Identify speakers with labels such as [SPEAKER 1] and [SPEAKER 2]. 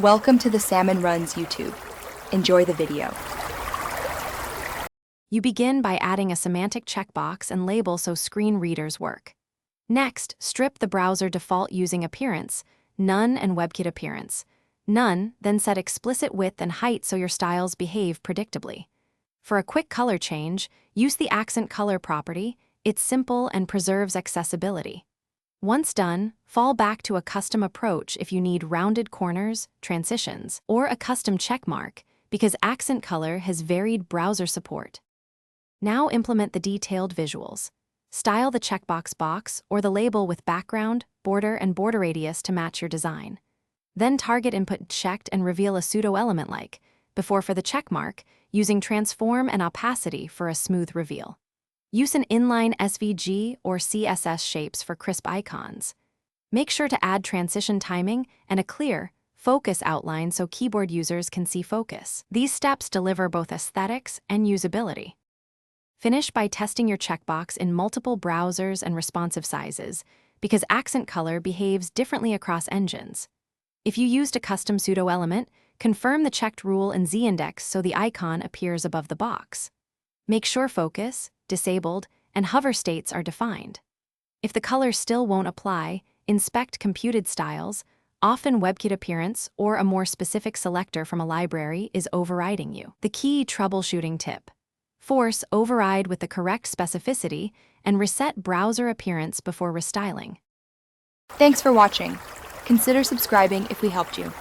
[SPEAKER 1] Welcome to the Salmon Runs YouTube. Enjoy the video.
[SPEAKER 2] You begin by adding a semantic checkbox and label so screen readers work. Next, strip the browser default using appearance, none and WebKit appearance. None, then set explicit width and height so your styles behave predictably. For a quick color change, use the accent color property. It's simple and preserves accessibility. Once done, fall back to a custom approach if you need rounded corners, transitions, or a custom checkmark, because accent color has varied browser support. Now implement the detailed visuals. Style the checkbox box or the label with background, border, and border radius to match your design. Then target input checked and reveal a pseudo element like, before for the checkmark, using transform and opacity for a smooth reveal. Use an inline SVG or CSS shapes for crisp icons. Make sure to add transition timing and a clear, focus outline so keyboard users can see focus. These steps deliver both aesthetics and usability. Finish by testing your checkbox in multiple browsers and responsive sizes, because accent color behaves differently across engines. If you used a custom pseudo element, confirm the checked rule in Z-index so the icon appears above the box. Make sure focus, disabled, and hover states are defined. If the color still won't apply, inspect computed styles. Often WebKit appearance or a more specific selector from a library is overriding you. The key troubleshooting tip: force override with the correct specificity and reset browser appearance before restyling.
[SPEAKER 1] Thanks for watching. Consider subscribing if we helped you.